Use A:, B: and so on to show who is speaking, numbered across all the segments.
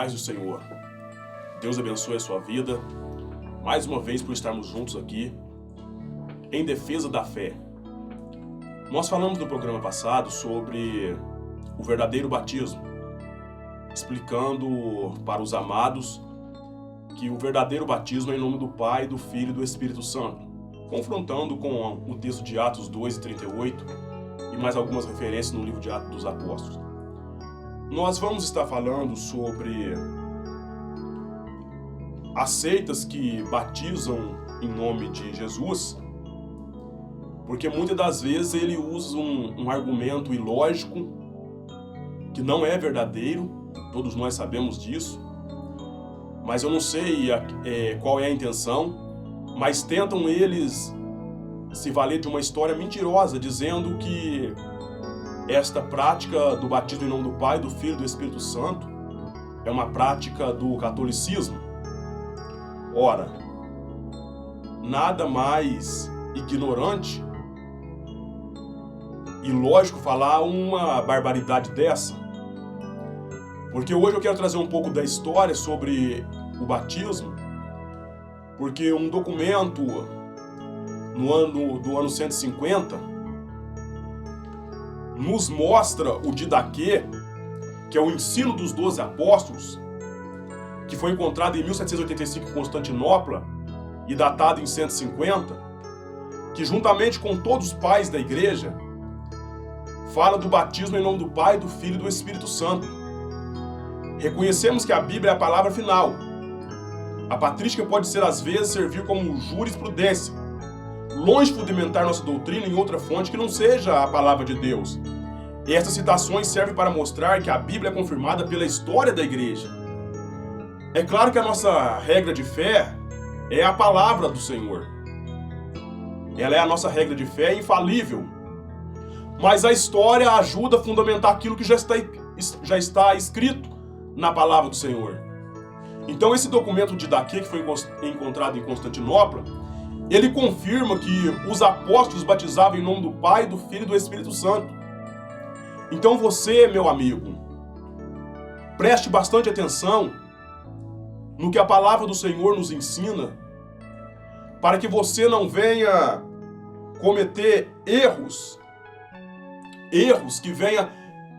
A: paz do Senhor. Deus abençoe a sua vida, mais uma vez por estarmos juntos aqui, em defesa da fé. Nós falamos no programa passado sobre o verdadeiro batismo, explicando para os amados que o verdadeiro batismo é em nome do Pai, do Filho e do Espírito Santo, confrontando com o texto de Atos 2:38 e mais algumas referências no livro de Atos dos Apóstolos. Nós vamos estar falando sobre as seitas que batizam em nome de Jesus, porque muitas das vezes ele usa um argumento ilógico, que não é verdadeiro, todos nós sabemos disso, mas eu não sei qual é a intenção, mas tentam eles se valer de uma história mentirosa, dizendo que esta prática do batismo em nome do Pai, do Filho e do Espírito Santo é uma prática do catolicismo. Ora, nada mais ignorante e lógico falar uma barbaridade dessa. Porque hoje eu quero trazer um pouco da história sobre o batismo, porque um documento do ano 150 nos mostra o Didaquê, que é o ensino dos 12 apóstolos, que foi encontrado em 1785 em Constantinopla e datado em 150, que juntamente com todos os pais da igreja, fala do batismo em nome do Pai, do Filho e do Espírito Santo. Reconhecemos que a Bíblia é a palavra final. A patrística pode ser às vezes servir como jurisprudência, longe de fundamentar nossa doutrina em outra fonte que não seja a palavra de Deus. E essas citações servem para mostrar que a Bíblia é confirmada pela história da igreja. É claro que a nossa regra de fé é a palavra do Senhor. Ela é a nossa regra de fé infalível. Mas a história ajuda a fundamentar aquilo que já está escrito na palavra do Senhor. Então esse documento de Didaquê, que foi encontrado em Constantinopla, ele confirma que os apóstolos batizavam em nome do Pai, do Filho e do Espírito Santo. Então você, meu amigo, preste bastante atenção no que a palavra do Senhor nos ensina, para que você não venha cometer erros que venham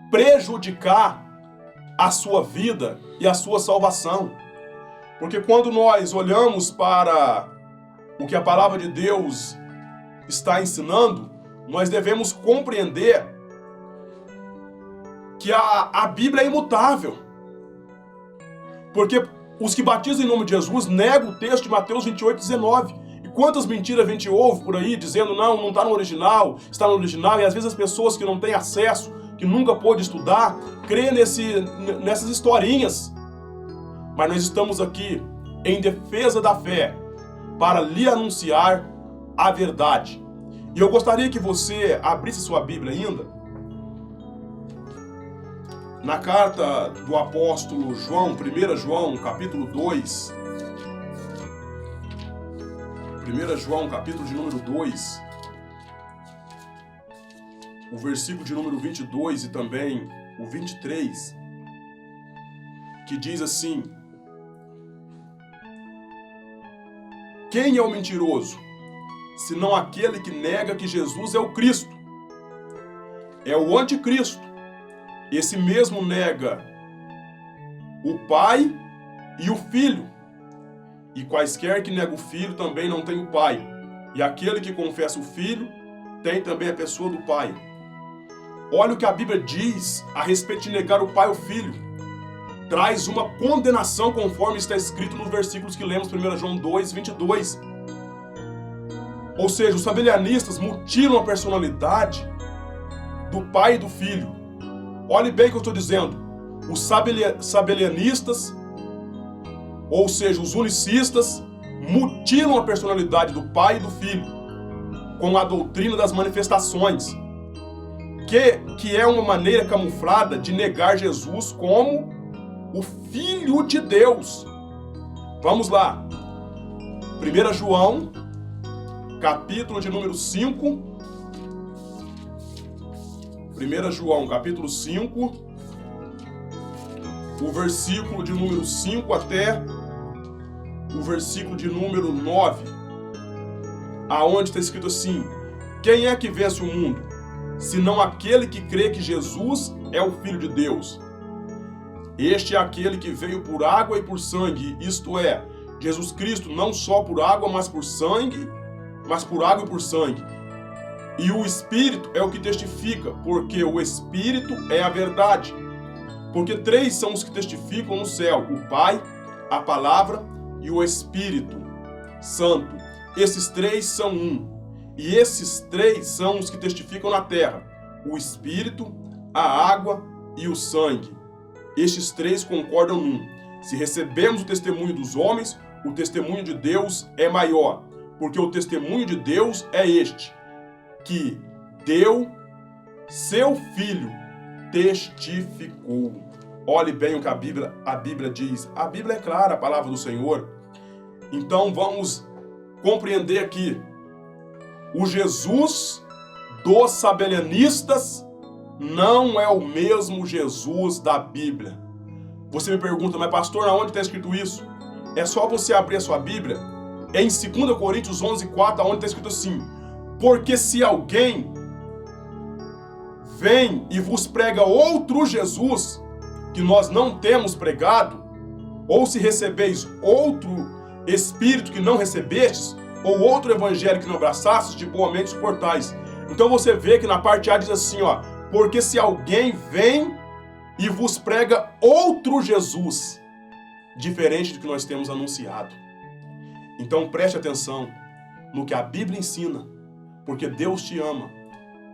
A: prejudicar a sua vida e a sua salvação. Porque quando nós olhamos para o que a palavra de Deus está ensinando, nós devemos compreender que a Bíblia é imutável. Porque os que batizam em nome de Jesus negam o texto de Mateus 28:19. E quantas mentiras a gente ouve por aí, dizendo não está no original, está no original, e às vezes as pessoas que não têm acesso, que nunca pôde estudar, creem nessas historinhas. Mas nós estamos aqui em defesa da fé, para lhe anunciar a verdade. E eu gostaria que você abrisse sua Bíblia ainda, na carta do apóstolo João, 1 João, capítulo 2. 1 João, capítulo de número 2. O versículo de número 22 e também o 23, que diz assim: quem é o mentiroso, senão aquele que nega que Jesus é o Cristo? É o anticristo. Esse mesmo nega o Pai e o Filho. E quaisquer que negam o Filho também não tem o Pai. E aquele que confessa o Filho tem também a pessoa do Pai. Olha o que a Bíblia diz a respeito de negar o Pai e o Filho. Traz uma condenação conforme está escrito nos versículos que lemos, 1 João 2:22. Ou seja, os sabelianistas mutilam a personalidade do Pai e do Filho. Olhe bem o que eu estou dizendo. Os sabelianistas, ou seja, os unicistas, mutilam a personalidade do Pai e do Filho com a doutrina das manifestações, que é uma maneira camuflada de negar Jesus como o Filho de Deus. Vamos lá. 1 João, capítulo de número 5. 1 João, capítulo 5, o versículo de número 5 até o versículo de número 9, aonde está escrito assim: quem é que vence o mundo, senão aquele que crê que Jesus é o Filho de Deus? Este é aquele que veio por água e por sangue, isto é, Jesus Cristo não só por água, mas por água e por sangue. E o Espírito é o que testifica, porque o Espírito é a verdade. Porque 3 são os que testificam no céu: o Pai, a Palavra e o Espírito Santo. Esses 3 são um. E esses 3 são os que testificam na terra: o Espírito, a água e o sangue. Estes 3 concordam num. Se recebemos o testemunho dos homens, o testemunho de Deus é maior, porque o testemunho de Deus é este, que deu seu Filho, testificou. Olhe bem o que a Bíblia diz. A Bíblia é clara, a palavra do Senhor. Então vamos compreender aqui. O Jesus dos sabelianistas não é o mesmo Jesus da Bíblia. Você me pergunta, mas pastor, aonde está escrito isso? É só você abrir a sua Bíblia, em 2 Coríntios 11:4, onde está escrito assim: porque se alguém vem e vos prega outro Jesus, que nós não temos pregado, ou se recebeis outro Espírito que não recebestes, ou outro evangelho que não abraçastes, de boamente suportais. Então você vê que na parte A diz assim, ó: porque se alguém vem e vos prega outro Jesus, diferente do que nós temos anunciado. Então preste atenção no que a Bíblia ensina, porque Deus te ama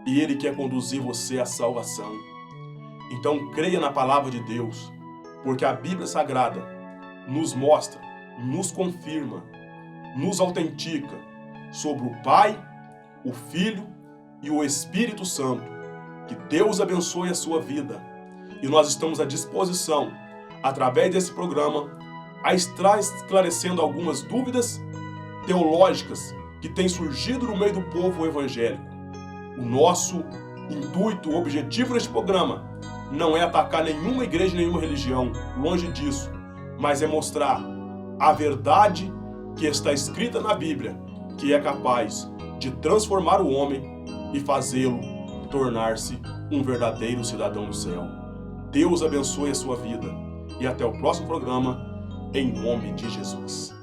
A: e Ele quer conduzir você à salvação. Então creia na palavra de Deus, porque a Bíblia Sagrada nos mostra, nos confirma, nos autentica sobre o Pai, o Filho e o Espírito Santo. Que Deus abençoe a sua vida. E nós estamos à disposição, através desse programa, a estar esclarecendo algumas dúvidas teológicas que têm surgido no meio do povo evangélico. O nosso intuito, o objetivo deste programa não é atacar nenhuma igreja, nenhuma religião, longe disso, mas é mostrar a verdade que está escrita na Bíblia, que é capaz de transformar o homem e fazê-lo tornar-se um verdadeiro cidadão do céu. Deus abençoe a sua vida e até o próximo programa, em nome de Jesus.